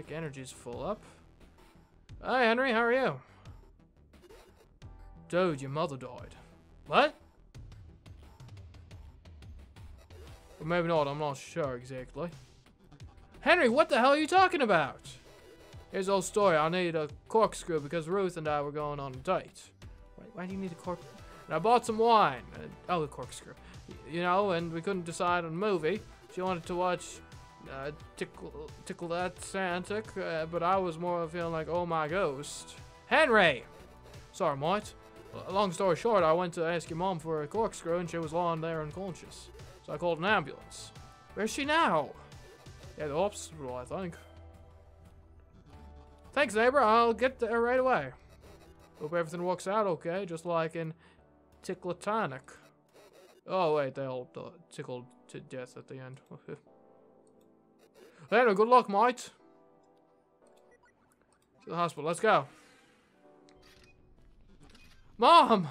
Like, energy's full up. Hi, Henry, how are you? Dude, your mother died. What? Or maybe not, I'm not sure exactly. Henry, what the hell are you talking about? Here's the whole story. I need a corkscrew because Ruth and I were going on a date. Why do you need a corkscrew? And I bought some wine. Oh, a corkscrew. You know, and we couldn't decide on a movie. She wanted to watch Tickle That Santa, but I was more feeling like, oh my ghost. Henry! Sorry, mate. Long story short, I went to ask your mom for a corkscrew and she was lying there unconscious. So I called an ambulance. Where's she now? Yeah, the hospital, I think. Thanks, neighbor. I'll get there right away. Hope everything works out okay, just like in Tickletonic. Oh, wait, they all tickled to death at the end. Anyway, good luck, mate. To the hospital, let's go. Mom!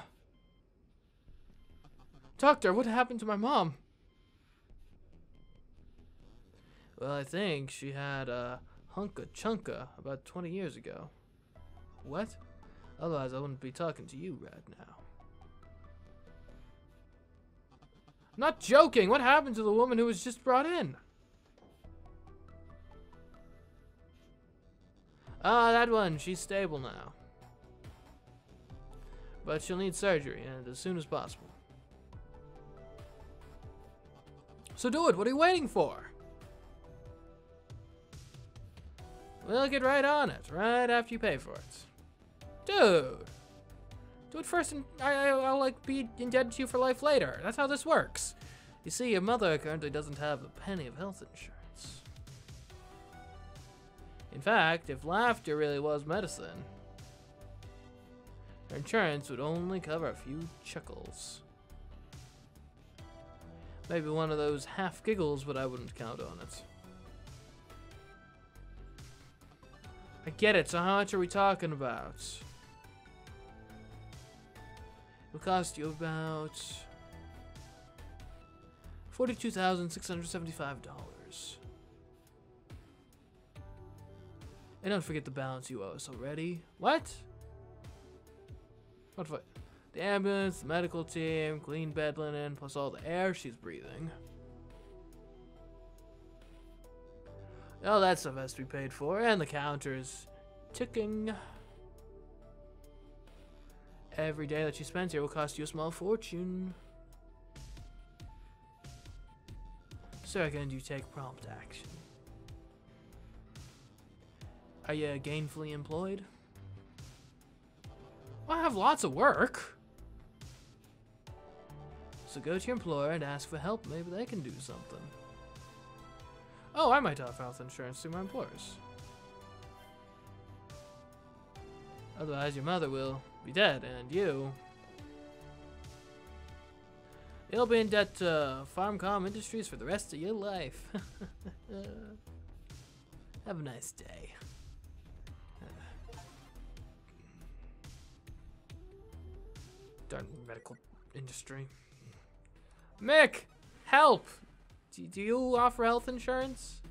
Doctor, what happened to my mom? Well, I think she had a hunka chunka about 20 years ago. What? Otherwise, I wouldn't be talking to you right now. I'm not joking! What happened to the woman who was just brought in? Ah, that one. She's stable now. But she'll need surgery, and as soon as possible. So do it! What are you waiting for? We'll get right on it, right after you pay for it. Dude! Do it first and I'll like be indebted to you for life later. That's how this works. You see, your mother currently doesn't have a penny of health insurance. In fact, if laughter really was medicine, her insurance would only cover a few chuckles. Maybe one of those half giggles, but I wouldn't count on it. I get it, so how much are we talking about? It'll cost you about $42,675. And don't forget the balance you owe us already. What? What? The ambulance, the medical team, clean bed linen, plus all the air she's breathing. All that stuff has to be paid for, and the counter is ticking. Every day that she spends here will cost you a small fortune. Second, you take prompt action. Are you gainfully employed? Well, I have lots of work. So go to your employer and ask for help. Maybe they can do something. Oh, I might have health insurance through my employers. Otherwise, your mother will be dead, and you'll be in debt to Farmcom Industries for the rest of your life. Have a nice day. Darn medical industry. Mick! Help! Do you offer health insurance?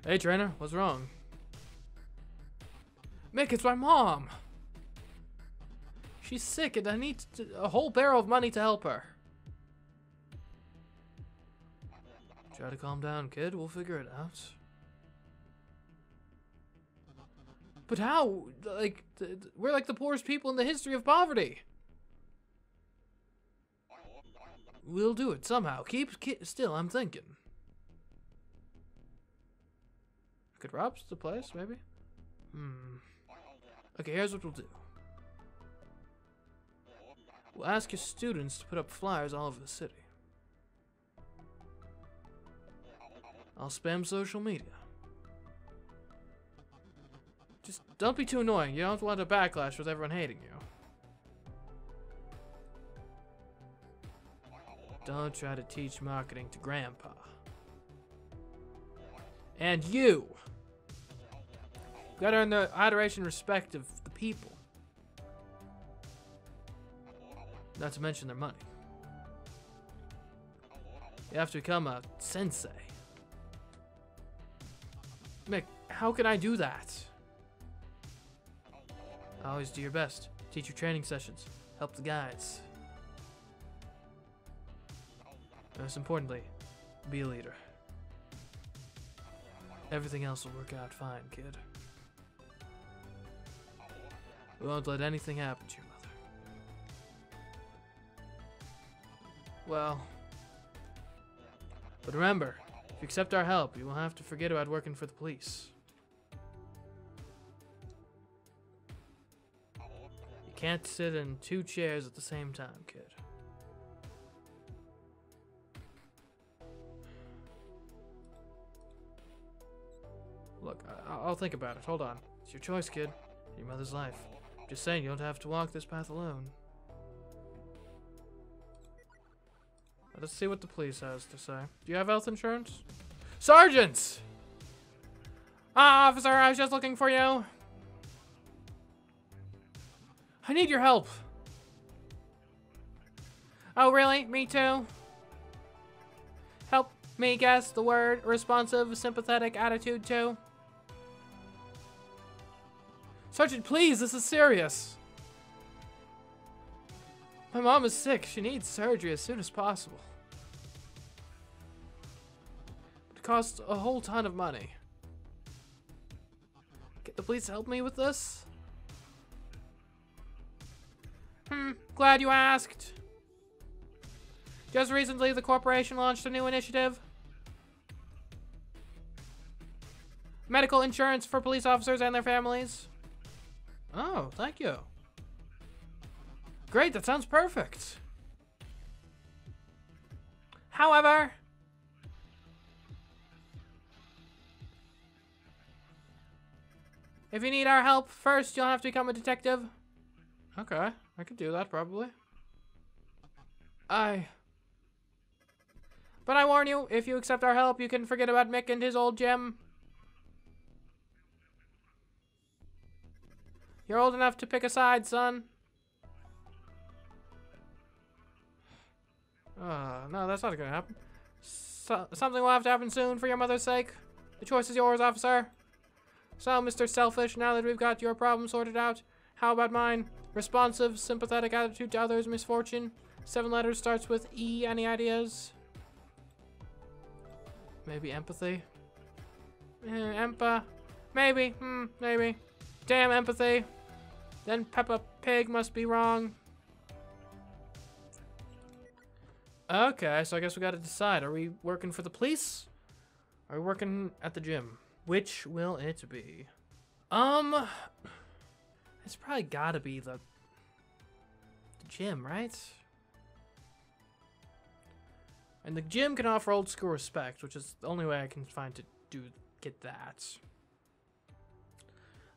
Hey, trainer, what's wrong? Mick, it's my mom! She's sick and I need a whole barrel of money to help her. Try to calm down, kid. We'll figure it out. But how? Like, we're like the poorest people in the history of poverty. We'll do it somehow. Keep still, I'm thinking. I could rob the place, maybe? Okay, here's what we'll do. We'll ask your students to put up flyers all over the city. I'll spam social media. Just don't be too annoying. You don't want a backlash with everyone hating you. Don't try to teach marketing to Grandpa. And you! Gotta earn the adoration and respect of the people. Not to mention their money. You have to become a sensei. Mick, how can I do that? Always do your best. Teach your training sessions. Help the guys. Most importantly, be a leader. Everything else will work out fine, kid. We won't let anything happen to your mother. Well, but remember, if you accept our help, you will have to forget about working for the police. You can't sit in 2 chairs at the same time, kid. Look, I'll think about it. Hold on. It's your choice, kid. Your mother's life. Just saying, you don't have to walk this path alone. Let's see what the police has to say. Do you have health insurance? Sergeant! Ah, officer, I was just looking for you. I need your help. Oh, really? Me too? Help me guess the word responsive, sympathetic attitude too. Sergeant, please, this is serious. My mom is sick. She needs surgery as soon as possible. It costs a whole ton of money. Can the police help me with this? Glad you asked. Just recently, the corporation launched a new initiative. Medical insurance for police officers and their families. Oh, thank you. Great, that sounds perfect. However, if you need our help, first you'll have to become a detective. Okay, I could do that probably. But I warn you, if you accept our help, you can forget about Mick and his old gym. You're old enough to pick a side, son. No, that's not gonna happen. Something will have to happen soon for your mother's sake. The choice is yours, officer. So, Mr. Selfish, now that we've got your problem sorted out, how about mine? Responsive, sympathetic attitude to others' misfortune. 7 letters, starts with E. Any ideas? Maybe empathy? Maybe. Maybe. Damn empathy. Then Peppa Pig must be wrong. Okay, so I guess we gotta decide. Are we working for the police? Are we working at the gym? Which will it be? It's probably gotta be the gym, right? And the gym can offer old school respect, which is the only way I can find to get that.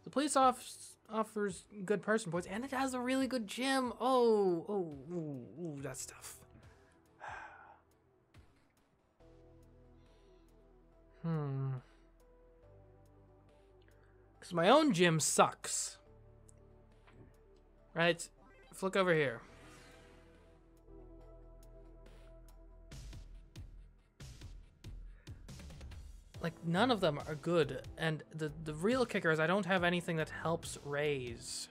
The police offers good person points, and it has a really good gym. Oh, that's tough. Because my own gym sucks. Right? Let's look over here. Like, none of them are good. And the real kicker is I don't have anything that helps raise.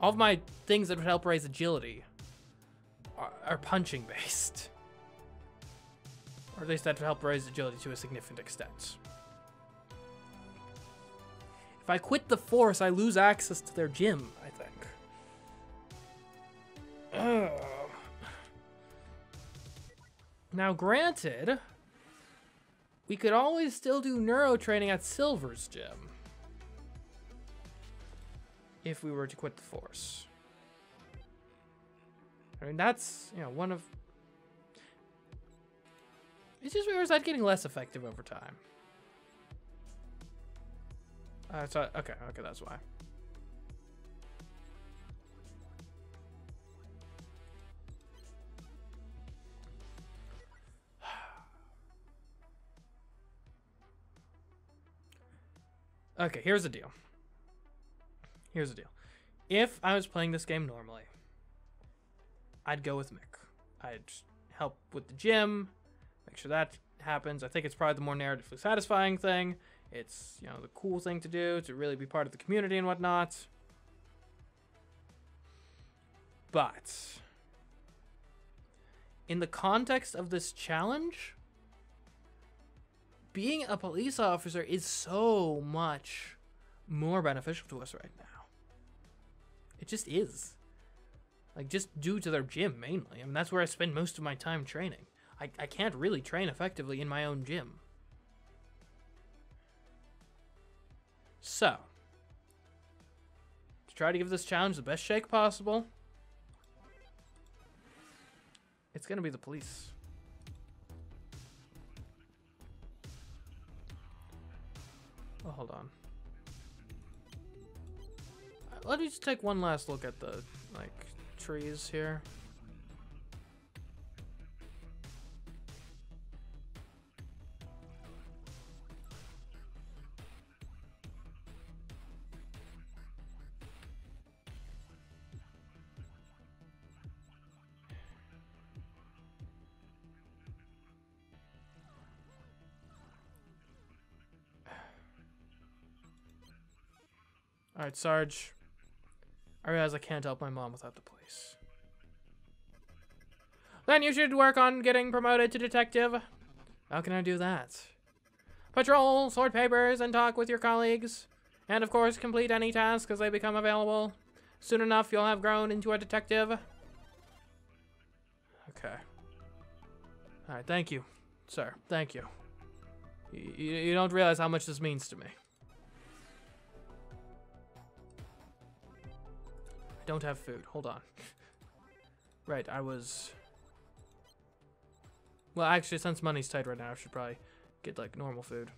All of my things that would help raise agility are punching based. Or at least that would help raise agility to a significant extent. If I quit the force, I lose access to their gym, I think. Now, granted, we could always still do neuro training at Silver's gym. If we were to quit the force. I mean, that's, you know, one of... It's just, or is that getting less effective over time? Okay, that's why. Okay, here's the deal. If I was playing this game normally, I'd go with Mick. I'd help with the gym, make sure that happens. I think it's probably the more narratively satisfying thing. It's, you know, the cool thing to do, to really be part of the community and whatnot. But in the context of this challenge, being a police officer is so much more beneficial to us right now. It just is. Like, just due to their gym, mainly. I mean, that's where I spend most of my time training. I can't really train effectively in my own gym. So, to try to give this challenge the best shake possible, it's gonna be the police. Oh, hold on. Let me just take one last look at the, like, trees here. Alright, Sarge. I realize I can't help my mom without the police. Then you should work on getting promoted to detective. How can I do that? Patrol, sort papers, and talk with your colleagues. And of course, complete any tasks as they become available. Soon enough, you'll have grown into a detective. Okay. Alright, thank you, sir. Thank you. You don't realize how much this means to me. Don't have food. Hold on. Right, I was... Well, actually, since money's tight right now, I should probably get, like, normal food.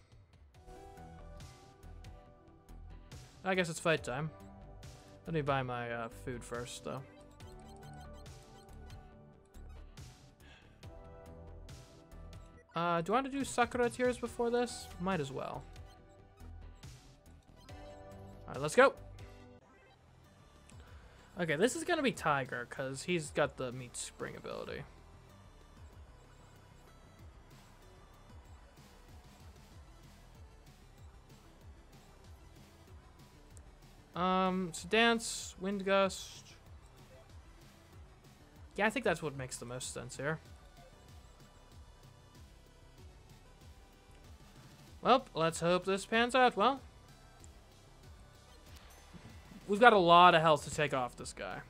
I guess it's fight time. Let me buy my food first, though. Do I want to do Sakura tiers before this? Might as well. Alright, let's go! Okay, this is gonna be Tiger, because he's got the meat spring ability. So dance, wind gust. Yeah, I think that's what makes the most sense here. Well, let's hope this pans out well. We've got a lot of health to take off this guy.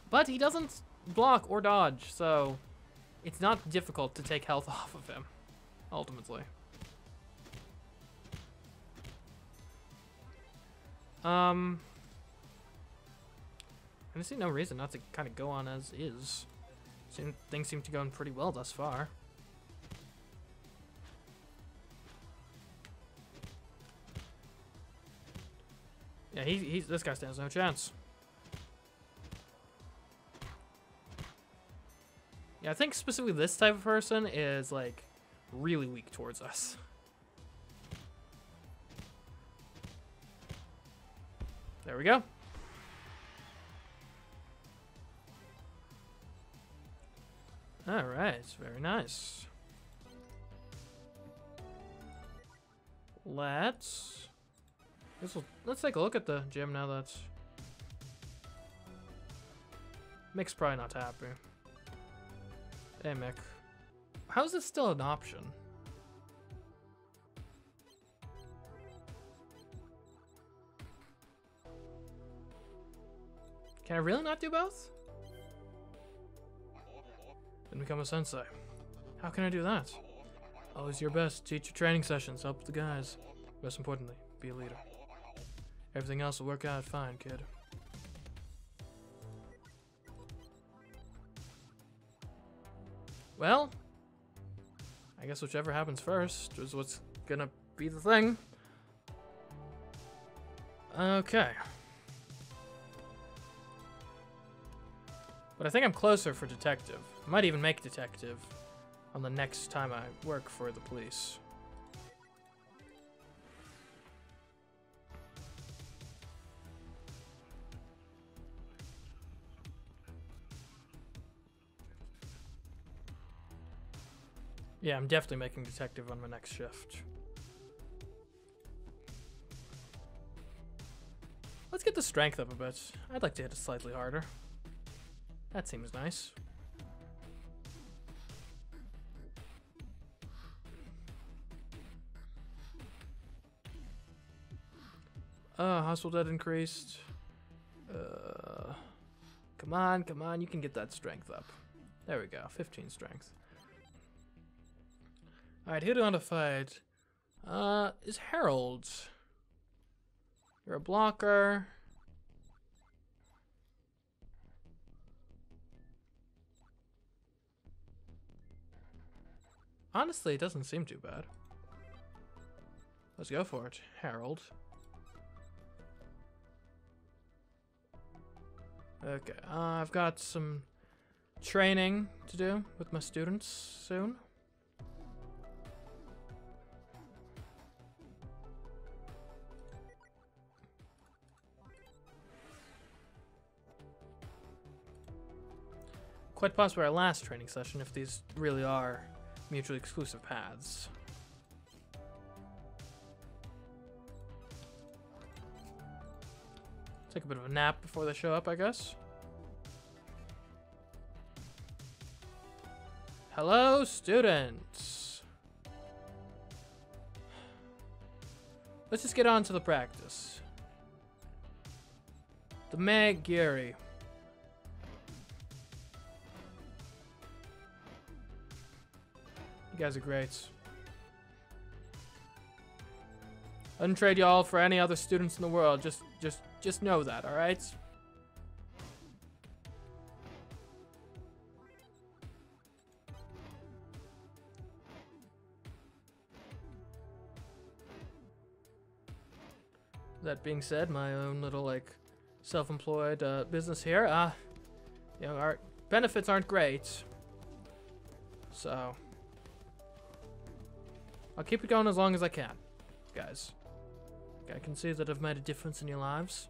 But he doesn't block or dodge, so it's not difficult to take health off of him, ultimately. I see no reason not to kind of go on as is. Things seem to be going pretty well thus far. Yeah, this guy stands no chance. Yeah, I think specifically this type of person is, like, really weak towards us. There we go. Alright, very nice. Let's take a look at the gym now that Mick's probably not happy. Hey Mick. How is this still an option? Can I really not do both? Then become a sensei. How can I do that? Always your best. Teach your training sessions. Help the guys. Most importantly, be a leader. Everything else will work out fine, kid. Well, I guess whichever happens first is what's gonna be the thing. Okay. But I think I'm closer for detective. I might even make detective on the next time I work for the police. Yeah, I'm definitely making detective on my next shift. Let's get the strength up a bit. I'd like to hit it slightly harder. That seems nice. Hospital debt increased. Come on, you can get that strength up. There we go, 15 strength. Alright, who do I want to fight? Is Harold. You're a blocker. Honestly, it doesn't seem too bad. Let's go for it, Harold. Okay, I've got some training to do with my students soon. Quite possibly our last training session if these really are mutually exclusive paths. Take a bit of a nap before they show up, I guess. Hello, students. Let's just get on to the practice. The Maggie. You guys are great. I wouldn't trade y'all for any other students in the world. Just know that, all right? That being said, my own little like self-employed business here, you know, our benefits aren't great, so I'll keep it going as long as I can, guys. I can see that I've made a difference in your lives,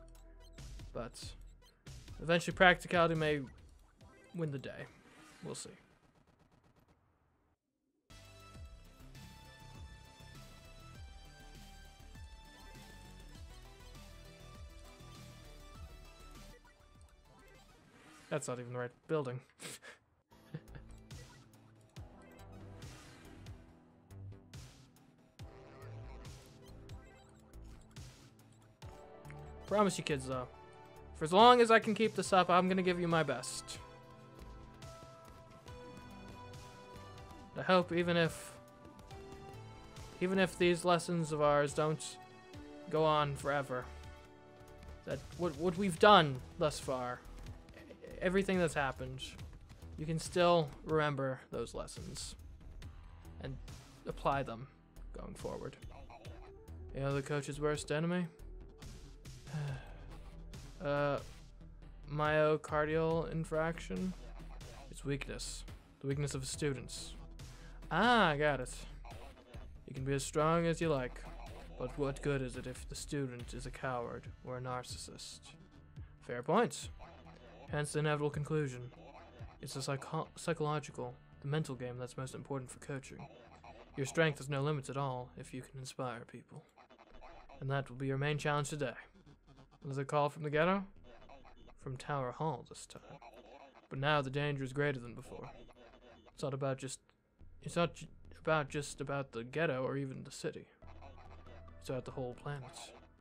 but eventually practicality may win the day. We'll see. That's not even the right building. Promise you kids, though, for as long as I can keep this up, I'm gonna give you my best. I hope even if these lessons of ours don't go on forever, that what we've done thus far, everything that's happened, you can still remember those lessons and apply them going forward. You know the coach's worst enemy? Myocardial infraction. It's weakness. The weakness of his students. Ah, I got it. You can be as strong as you like, but what good is it if the student is a coward or a narcissist? Fair point. Hence the inevitable conclusion. It's the psychological, the mental game that's most important for coaching. Your strength has no limits at all if you can inspire people. And that will be your main challenge today. Another call from the ghetto? From Tower Hall this time. But now the danger is greater than before. It's not just about the ghetto or even the city. It's about the whole planet.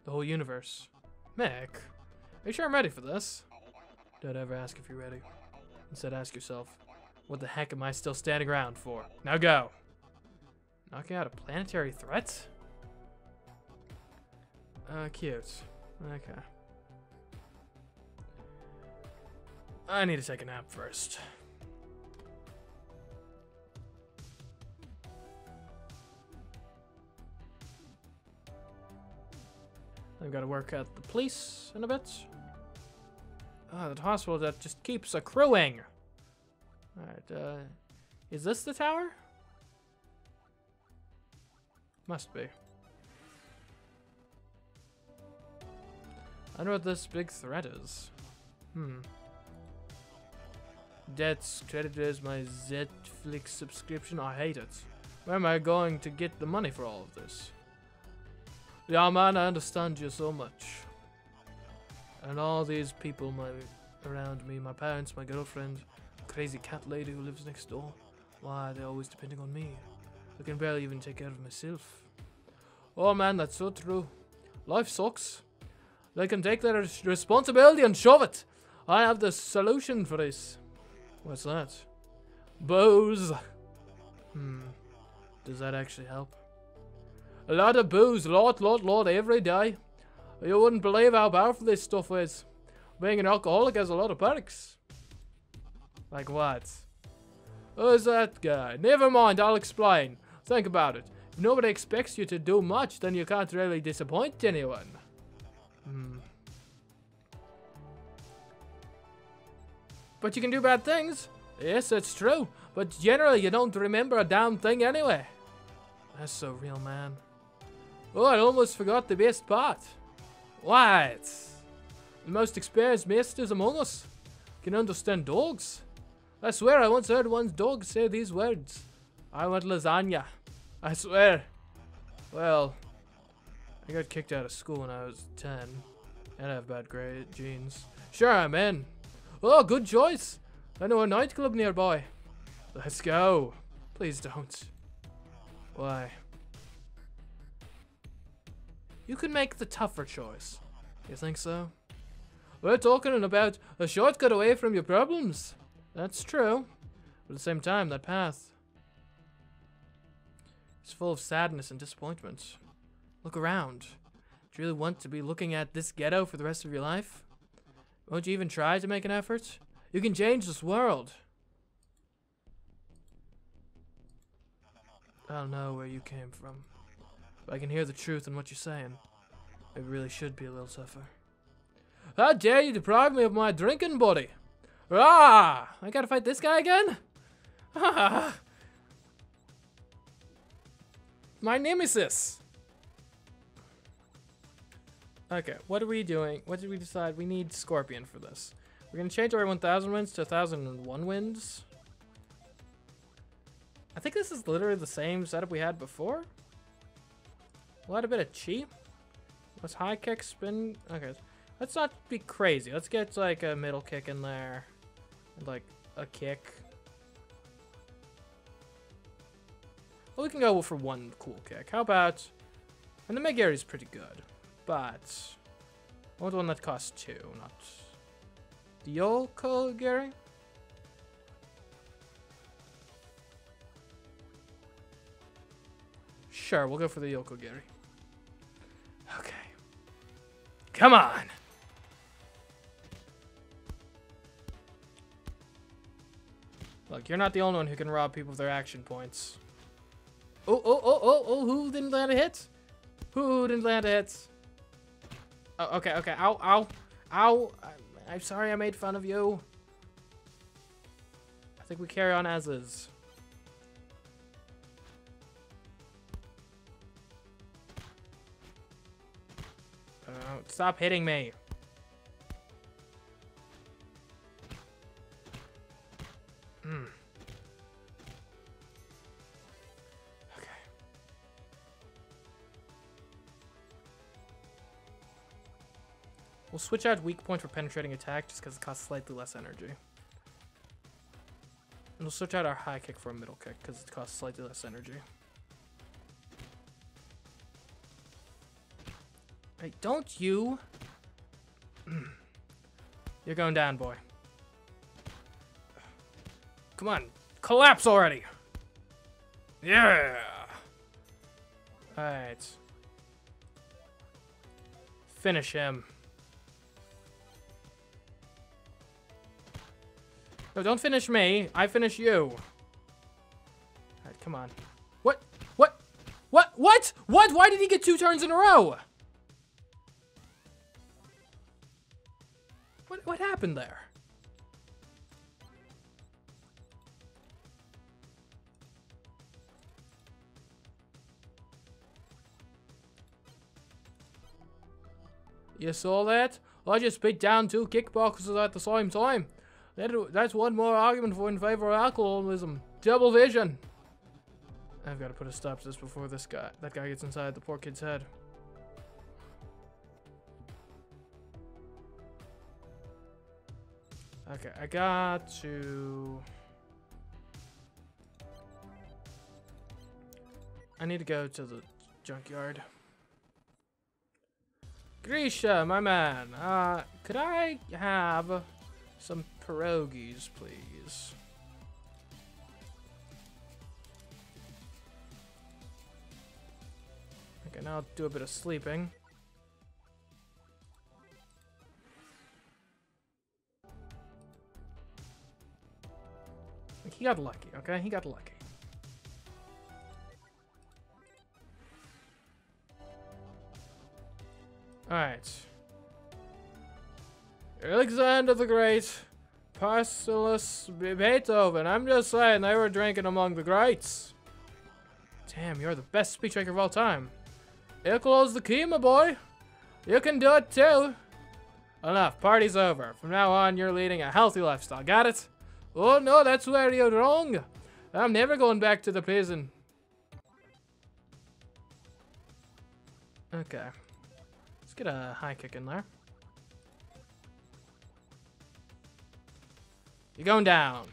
The whole universe. Mick, are you sure I'm ready for this? Don't ever ask if you're ready. Instead ask yourself, what the heck am I still standing around for? Now go! Knocking out a planetary threat? Cute. Okay. I need to take a nap first. I've got to work at the police in a bit. That hospital that just keeps accruing. Alright, is this the tower? Must be. I don't know what this big threat is. Debts credited as my Netflix subscription. I hate it. Where am I going to get the money for all of this? Yeah, man, I understand you so much. And all these people around me, my parents, my girlfriend, crazy cat lady who lives next door. Why, they're always depending on me. I can barely even take care of myself. Oh man, that's so true. Life sucks. They can take their responsibility and shove it. I have the solution for this. What's that? Booze. Does that actually help? A lot of booze, lot, every day. You wouldn't believe how powerful this stuff is. Being an alcoholic has a lot of perks. Like what? Who's that guy? Never mind, I'll explain. Think about it. If nobody expects you to do much, then you can't really disappoint anyone. But you can do bad things. Yes, that's true. But generally, you don't remember a damn thing anyway. That's so real, man. Oh, I almost forgot the best part. What? The most experienced masters among us can understand dogs. I swear I once heard one dog say these words. I want lasagna. I swear. Well, I got kicked out of school when I was 10. And I have bad genes. Sure, I'm in. Oh, good choice. I know a nightclub nearby. Let's go. Please don't. Why? You can make the tougher choice. You think so? We're talking about a shortcut away from your problems. That's true. But at the same time, that path is full of sadness and disappointment. Look around. Do you really want to be looking at this ghetto for the rest of your life? Won't you even try to make an effort? You can change this world. I don't know where you came from, but I can hear the truth in what you're saying. It really should be a little tougher. How dare you deprive me of my drinking buddy? Ah! I gotta fight this guy again? Ah! My nemesis! Okay, what are we doing? What did we decide? We need Scorpion for this. We're gonna change our 1000 wins to 1001 wins. I think this is literally the same setup we had before. We'll add a bit of chi. Let's high kick, spin. Okay, let's not be crazy. Let's get like a middle kick in there. And like a kick. Well, we can go for one cool kick. How about... And the Maggie is pretty good. But... I want one that costs 2, not... The Yoko Gary? Sure, we'll go for the Yoko Gary. Okay. Come on! Look, you're not the only one who can rob people of their action points. Oh, who didn't land a hit? Who didn't land a hit? Oh, okay, ow. I'm sorry I made fun of you. I think we carry on as is. Stop hitting me. Okay. We'll switch out weak point for penetrating attack just because it costs slightly less energy. And we'll switch out our high kick for a middle kick because it costs slightly less energy. Hey, don't you... You're going down, boy. Come on, collapse already! Yeah! Alright. Finish him. No, don't finish me. I finish you. Alright, come on. What? Why did he get 2 turns in a row? What happened there? You saw that? I just beat down 2 kickboxers at the same time. That's one more argument for in favor of alcoholism. Double vision. I've got to put a stop to this before that guy gets inside the poor kid's head. Okay, I got to... I need to go to the junkyard. Grisha, my man, could I have some pierogies, please? Okay, now I'll do a bit of sleeping. He got lucky, okay? He got lucky. Alright. Alexander the Great, Paracelsus, Beethoven. I'm just saying, they were drinking among the greats. Damn, you're the best speechmaker of all time. Equals the key, my boy. You can do it too. Enough, party's over. From now on, you're leading a healthy lifestyle. Got it? Oh no, that's where you're wrong. I'm never going back to the prison. Okay. Let's get a high kick in there. You're going down.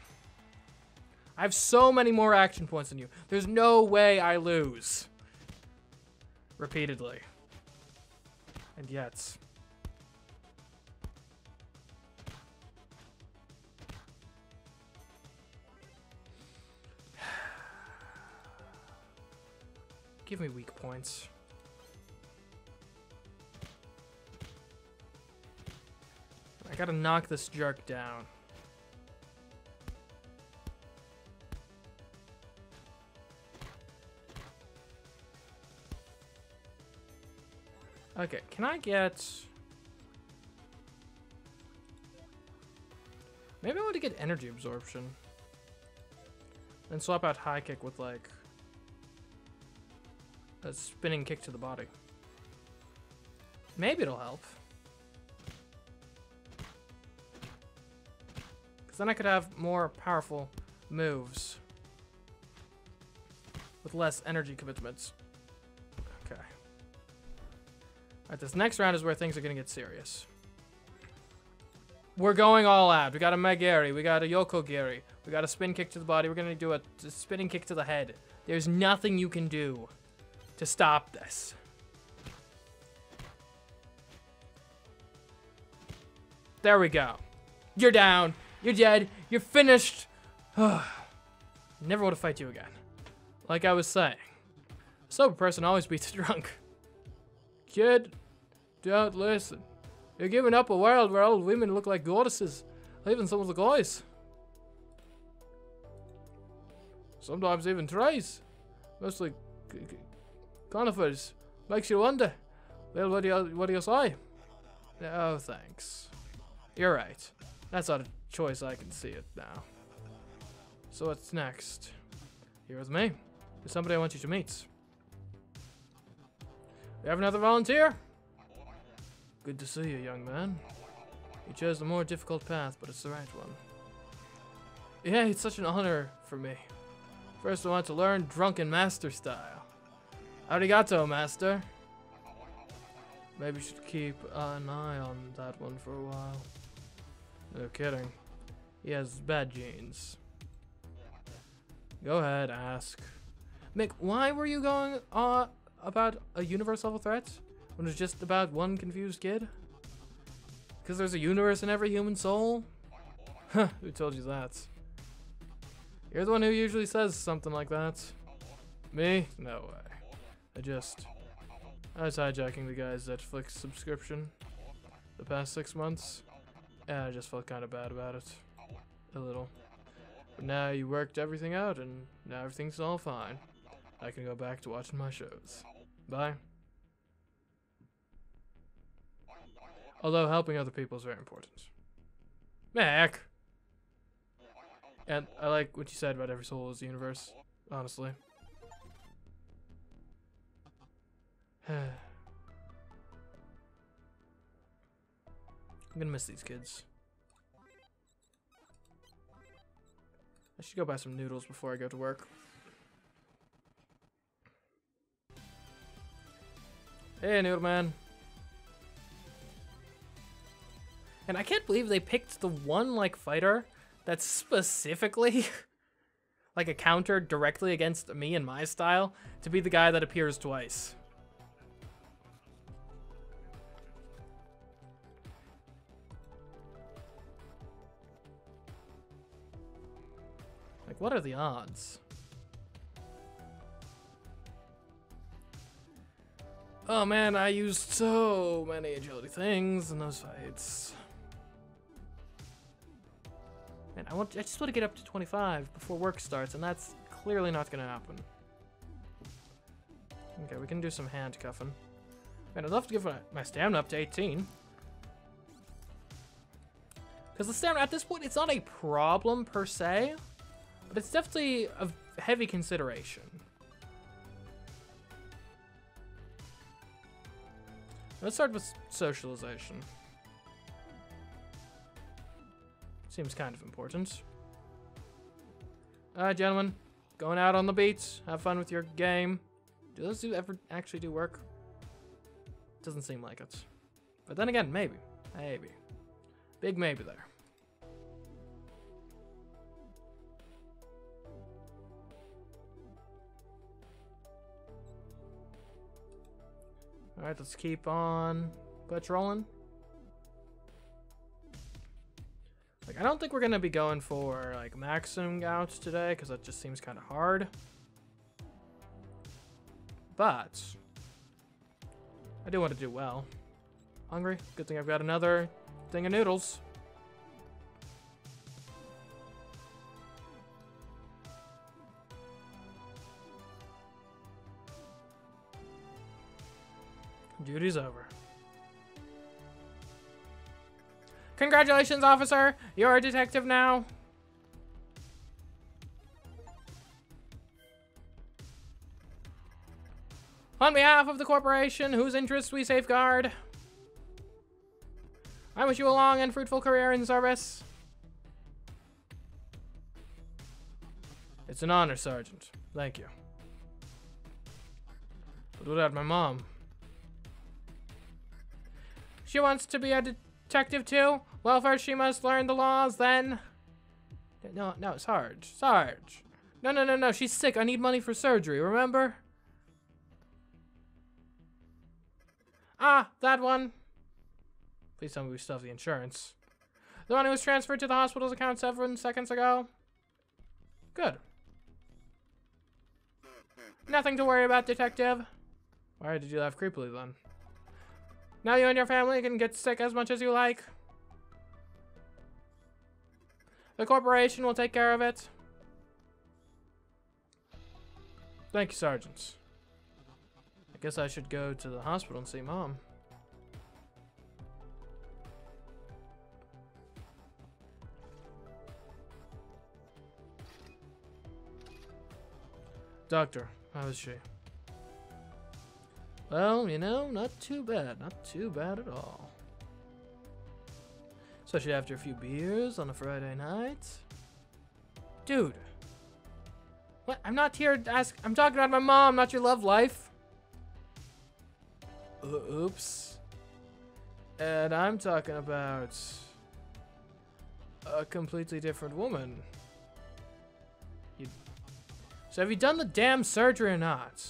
I have so many more action points than you. There's no way I lose. Repeatedly. And yet. Give me weak points. I gotta knock this jerk down. Okay, can I get... Maybe I want to get energy absorption. Then swap out high kick with like... a spinning kick to the body. Maybe it'll help. Because then I could have more powerful moves. With less energy commitments. Okay. Alright, this next round is where things are going to get serious. We're going all out. We got a Magari. We got a Yokogiri. We got a spin kick to the body. We're going to do a spinning kick to the head. There's nothing you can do to stop this. There we go. You're down. You're dead. You're finished. Never want to fight you again. Like I was saying, a sober person always beats a drunk. Kid, don't listen. You're giving up a world where old women look like goddesses, leaving some of the guys. Sometimes even trees. Mostly conifers. Makes you wonder. Well, what do you say? Oh, thanks. You're right. That's not a choice, I can see it now. So what's next? Here with me. There's somebody I want you to meet. We have another volunteer? Good to see you, young man. You chose the more difficult path, but it's the right one. Yeah, it's such an honor for me. First, I want to learn drunken master style. Arigato, master. Maybe you should keep an eye on that one for a while. No kidding. He has bad genes. Go ahead, ask. Mick, why were you going about a universe level threat when it's just about one confused kid? Because there's a universe in every human soul? Huh, who told you that? You're the one who usually says something like that. Me? No way. I was hijacking the guy's Netflix subscription the past 6 months, and I just felt kind of bad about it. A little. But now you worked everything out, and now everything's all fine. I can go back to watching my shows. Bye. Although helping other people is very important. Mac! And I like what you said about every soul is the universe, honestly. I'm gonna miss these kids. I should go buy some noodles before I go to work. Hey, Noodle Man. And I can't believe they picked the one, like, fighter that's specifically, like, a counter directly against me and my style to be the guy that appears twice. Like, what are the odds? Oh man, I used so many agility things in those fights. And I just want to get up to 25 before work starts, and that's clearly not gonna happen. Okay, we can do some handcuffing. Man, I'd love to give my stamina up to 18. Because the stamina, at this point, it's not a problem per se, but it's definitely a heavy consideration. Let's start with socialization. Seems kind of important. Alright, gentlemen. Going out on the beats. Have fun with your game. Do those ever actually do work? Doesn't seem like it. But then again, maybe. Maybe. Big maybe there. Alright, let's keep on patrolling. Like, I don't think we're gonna be going for, like, maximum gouts today, because that just seems kind of hard. But I do want to do well. Hungry? Good thing I've got another thing of noodles. Duty's over. Congratulations, officer! You're a detective now. On behalf of the corporation whose interests we safeguard, I wish you a long and fruitful career in service. It's an honor, Sergeant. Thank you. But what about my mom? She wants to be a detective too? Well, first she must learn the laws, then... No, Sarge. Sarge. No, she's sick. I need money for surgery, remember? Ah, that one. Please tell me we still have the insurance. The one who was transferred to the hospital's account 7 seconds ago? Good. Nothing to worry about, detective. Why did you laugh creepily, then? Now you and your family can get sick as much as you like. The corporation will take care of it. Thank you, Sergeant. I guess I should go to the hospital and see Mom. Doctor, how is she? Well, you know, not too bad. Not too bad at all. Especially after a few beers on a Friday night. Dude. What? I'm not here to ask. I'm talking about my mom, not your love life. Oops. And I'm talking about a completely different woman. So have you done the damn surgery or not?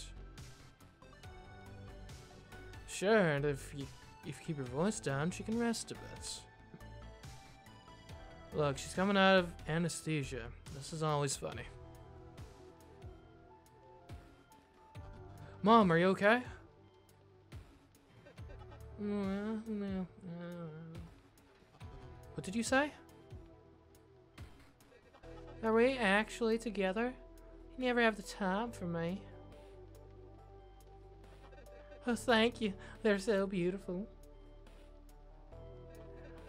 Sure, and if you keep your voice down, she can rest a bit. Look, she's coming out of anesthesia. This is always funny. Mom, are you okay? What did you say? Are we actually together? You never have the time for me. Oh, thank you. They're so beautiful.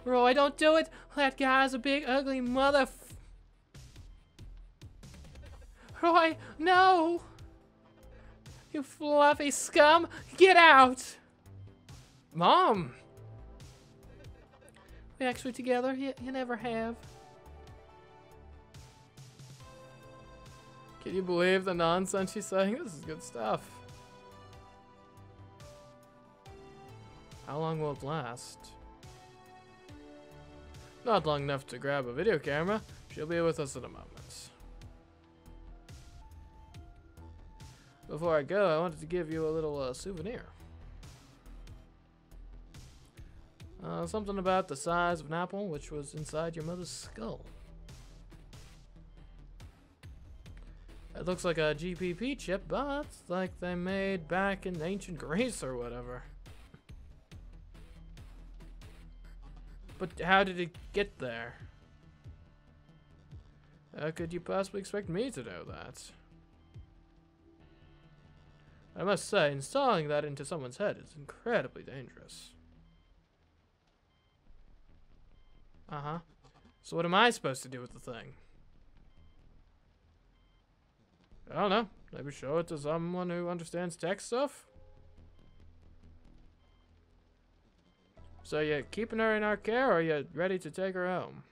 Roy, don't do it. That guy's a big, ugly mother. Roy, no. You fluffy scum. Get out. Mom. We actually together? You never have. Can you believe the nonsense she's saying? This is good stuff. How long will it last? Not long enough to grab a video camera. She'll be with us in a moment. Before I go, I wanted to give you a little souvenir. Something about the size of an apple, which was inside your mother's skull. It looks like a GPP chip, but like they made back in ancient Greece or whatever. But how did it get there? How could you possibly expect me to know that? I must say, installing that into someone's head is incredibly dangerous. Uh-huh. So what am I supposed to do with the thing? I don't know. Maybe show it to someone who understands tech stuff? So you keeping her in our care, or are you ready to take her home?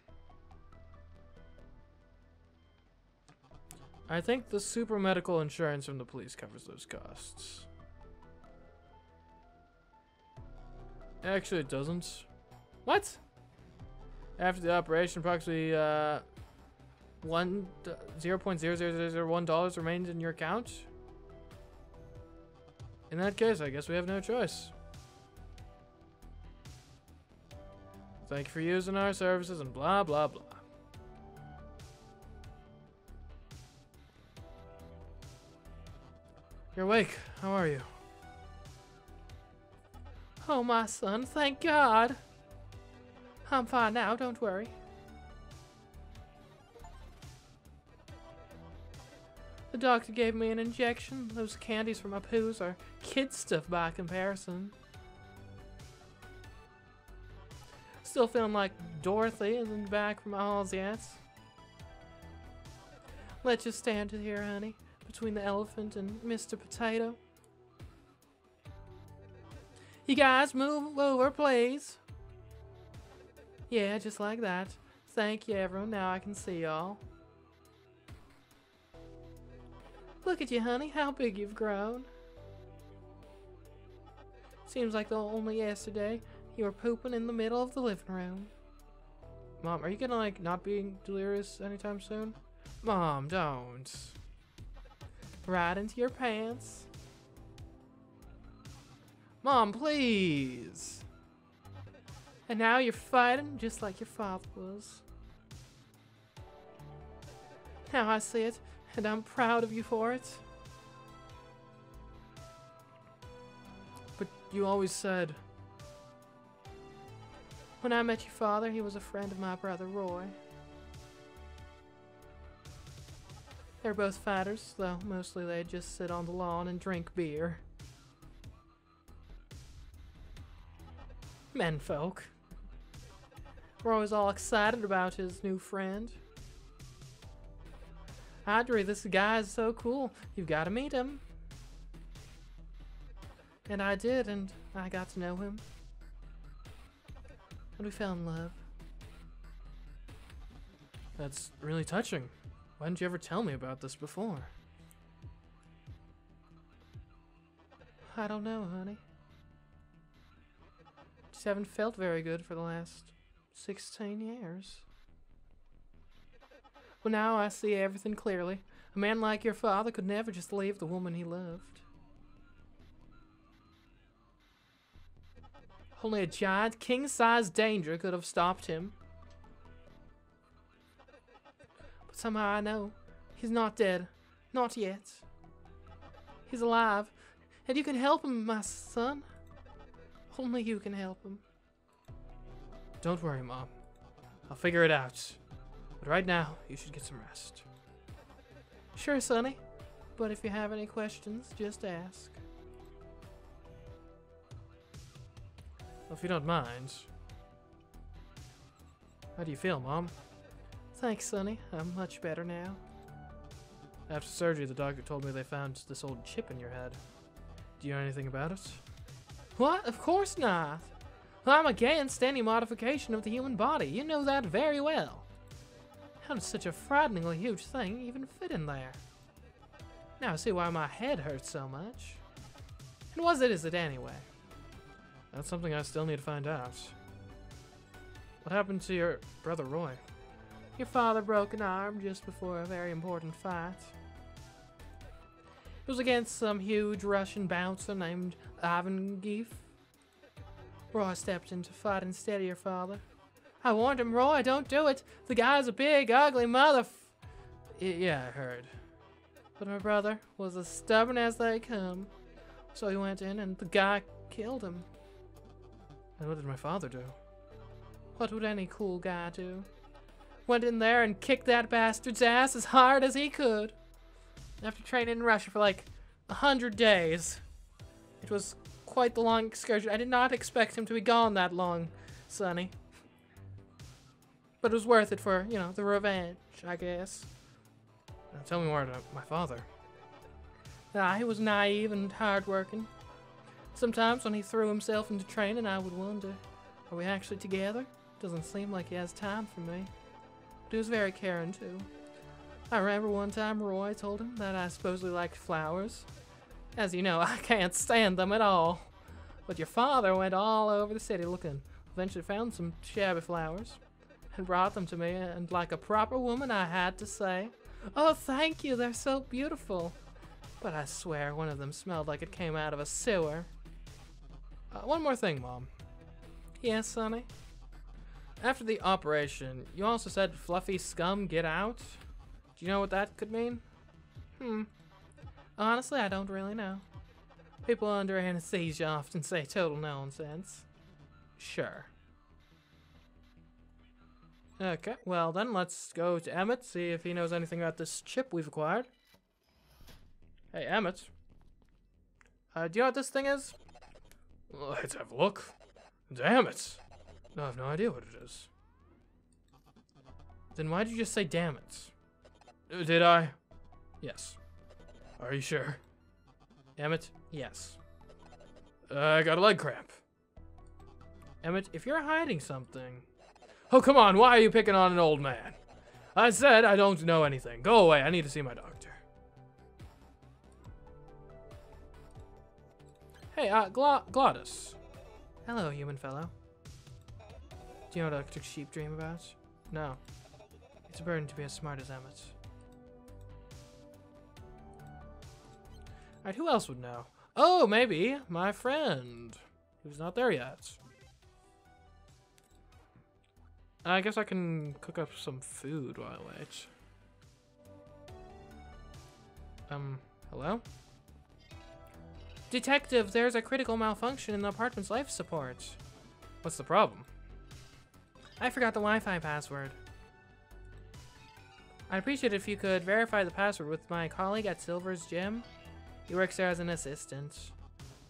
I think the super medical insurance from the police covers those costs. Actually, it doesn't. What? After the operation, approximately $0.0001 remains in your account. In that case, I guess we have no choice. Thank you for using our services and blah blah blah. You're awake. How are you? Oh, my son, thank God. I'm fine now, don't worry. The doctor gave me an injection. Those candies for my poos are kid stuff by comparison. Still feeling like Dorothy isn't back from my halls yet. Let's just stand here, honey, between the elephant and Mr. Potato. You guys move over, please. Yeah, just like that. Thank you, everyone. Now I can see y'all. Look at you, honey. How big you've grown. Seems like only yesterday you were pooping in the middle of the living room. Mom, are you gonna, like, not be delirious anytime soon? Mom, don't. Right into your pants. Mom, please. And now you're fighting just like your father was. Now I see it, and I'm proud of you for it. But you always said... When I met your father, he was a friend of my brother Roy. They're both fighters, though mostly they just sit on the lawn and drink beer. Menfolk. Roy's all excited about his new friend. Audrey, this guy is so cool. You've got to meet him. And I did, and I got to know him. And we fell in love. That's really touching. Why didn't you ever tell me about this before? I don't know, honey. Just haven't felt very good for the last 16 years. Well, now I see everything clearly. A man like your father could never just leave the woman he loved. Only a giant, king-sized danger could have stopped him. But somehow I know he's not dead. Not yet. He's alive. And you can help him, my son. Only you can help him. Don't worry, Mom. I'll figure it out. But right now, you should get some rest. Sure, Sonny. But if you have any questions, just ask. Well, if you don't mind. How do you feel, Mom? Thanks, Sonny. I'm much better now. After surgery, the doctor told me they found this old chip in your head. Do you know anything about it? What? Of course not. I'm against any modification of the human body. You know that very well. How does such a frighteningly huge thing even fit in there? Now I see why my head hurts so much. And what is it anyway? That's something I still need to find out. What happened to your brother Roy? Your father broke an arm just before a very important fight. It was against some huge Russian bouncer named Ivan Gief. Roy stepped in to fight instead of your father. I warned him, Roy, don't do it. The guy's a big, ugly Yeah, I heard. But my brother was as stubborn as they come. So he went in and the guy killed him. And what did my father do? What would any cool guy do? Went in there and kicked that bastard's ass as hard as he could. After training in Russia for like 100 days. It was quite the long excursion. I did not expect him to be gone that long, Sonny. But it was worth it for, you know, the revenge, I guess. Now tell me more about my father. He was naive and hardworking. Sometimes when he threw himself into training, I would wonder, are we actually together? Doesn't seem like he has time for me. But he was very caring, too. I remember one time Roy told him that I supposedly liked flowers. As you know, I can't stand them at all. But your father went all over the city looking. Eventually found some shabby flowers and brought them to me, and like a proper woman, I had to say, "Oh, thank you, they're so beautiful." But I swear one of them smelled like it came out of a sewer. One more thing, Mom. Yes, Sonny? After the operation, you also said fluffy scum get out? Do you know what that could mean? Honestly, I don't really know. People under anesthesia often say total nonsense. Sure. Okay, well then let's go to Emmett, see if he knows anything about this chip we've acquired. Hey, Emmett. Do you know what this thing is? Let's have a look. Damn it. No, I have no idea what it is. Then why did you just say damn it? Did I? Yes. Are you sure? Emmett, yes. I got a leg cramp. Emmett, if you're hiding something... Oh, come on, why are you picking on an old man? I said I don't know anything. Go away, I need to see my doctor. Hey, Glottis. Hello, human fellow. Do you know what Dr. Sheep dream about? No. It's a burden to be as smart as Emmett. Alright, who else would know? Oh, maybe my friend. Who's not there yet. I guess I can cook up some food while I wait. Hello? Detective, there's a critical malfunction in the apartment's life support. What's the problem? I forgot the Wi-Fi password. I'd appreciate it if you could verify the password with my colleague at Silver's Gym. He works there as an assistant.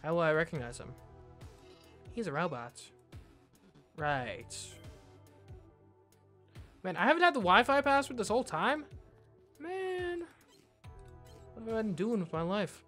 How will I recognize him? He's a robot. Right. Man, I haven't had the Wi-Fi password this whole time? Man. What have I been doing with my life?